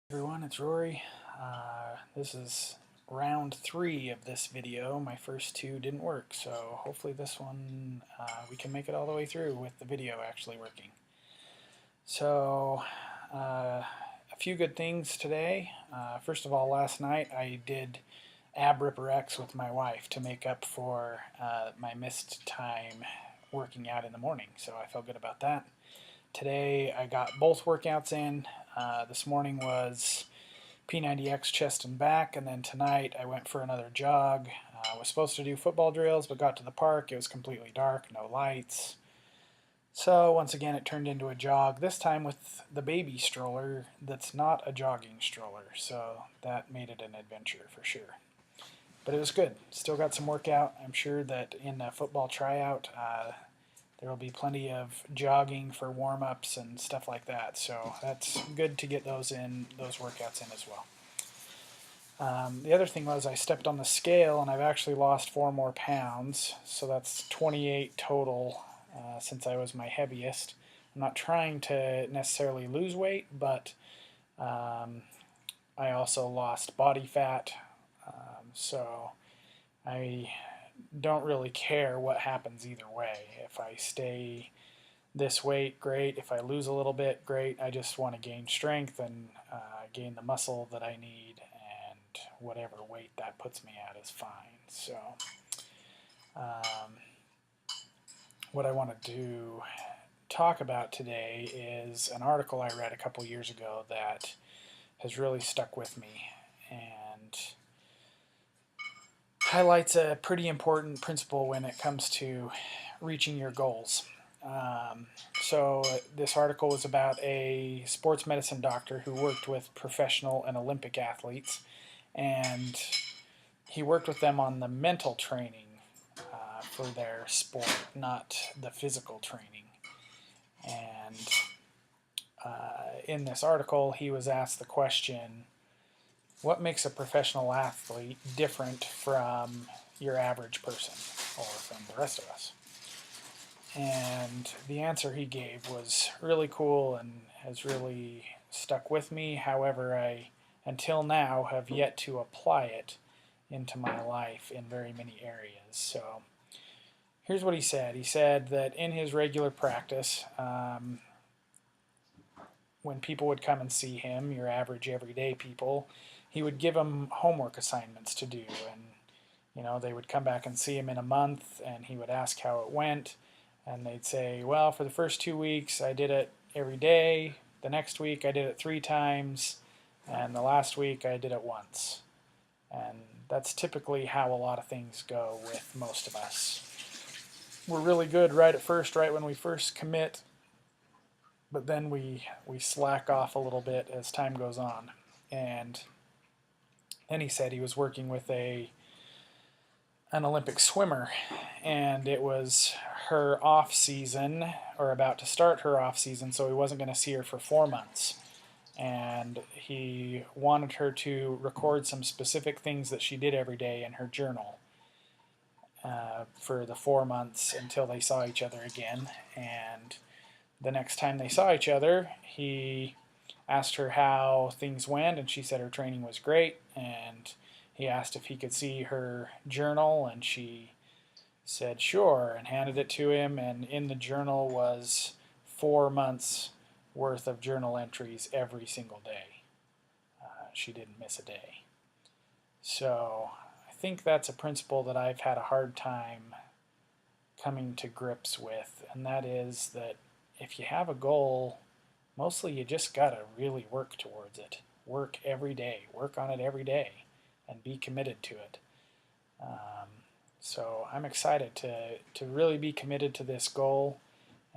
Everyone, it's Rory. This is round 3 of this video. My first two didn't work, so hopefully this one we can make it all the way through with the video actually working. So, a few good things today. First of all, last night I did Ab Ripper X with my wife to make up for my missed time working out in the morning, so I felt good about that. Today I got both workouts in. This morning was P90X chest and back, and then tonight I went for another jog. I was supposed to do football drills, but got to the park. It was completely dark, no lights. So once again it turned into a jog, this time with the baby stroller that's not a jogging stroller, so that made it an adventure for sure. But it was good. Still got some workout. I'm sure that in a football tryout there will be plenty of jogging for warm-ups and stuff like that, so that's good to get those workouts in as well. The other thing was I stepped on the scale and I've actually lost 4 more pounds, so that's 28 total since I was my heaviest. I'm not trying to necessarily lose weight, but I also lost body fat, so I don't really care what happens either way. If I stay this weight, great. If I lose a little bit, great. I just want to gain strength and gain the muscle that I need, and whatever weight that puts me at is fine. So what I want to talk about today is an article I read a couple years ago that has really stuck with me and highlights a pretty important principle when it comes to reaching your goals. So this article was about a sports medicine doctor who worked with professional and Olympic athletes, and he worked with them on the mental training for their sport, not the physical training. And in this article, he was asked the question, what makes a professional athlete different from your average person or from the rest of us? And the answer he gave was really cool and has really stuck with me. However, I, until now, have yet to apply it into my life in very many areas. So here's what he said. He said that in his regular practice, when people would come and see him, your average everyday people, he would give them homework assignments to do. And, you know, they would come back and see him in a month, and he would ask how it went. And they'd say, well, for the first 2 weeks, I did it every day. The next week, I did it 3 times. And the last week, I did it once. And that's typically how a lot of things go with most of us. We're really good right at first, right when we first commit, but then we slack off a little bit as time goes on. And then he said he was working with an Olympic swimmer, and it was her off season, or about to start her off season, so he wasn't going to see her for 4 months. And he wanted her to record some specific things that she did every day in her journal for the 4 months until they saw each other again. And the next time they saw each other, he asked her how things went, and she said her training was great. And he asked if he could see her journal, and she said sure, and handed it to him. And in the journal was 4 months worth of journal entries every single day. She didn't miss a day. So I think that's a principle that I've had a hard time coming to grips with, and that is that if you have a goal, mostly you just gotta really work towards it. Work every day. Work on it every day and be committed to it. So I'm excited to really be committed to this goal,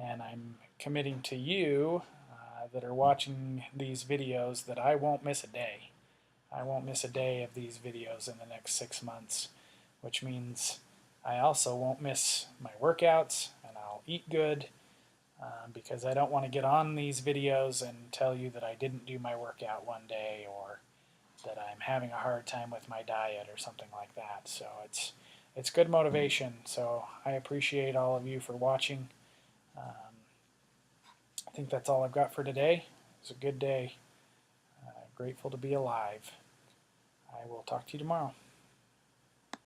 and I'm committing to you that are watching these videos that I won't miss a day. I won't miss a day of these videos in the next 6 months, which means I also won't miss my workouts, and I'll eat good, because I don't want to get on these videos and tell you that I didn't do my workout one day, or that I'm having a hard time with my diet or something like that. So it's good motivation. So I appreciate all of you for watching. I think that's all I've got for today. It was a good day. grateful to be alive. I will talk to you tomorrow.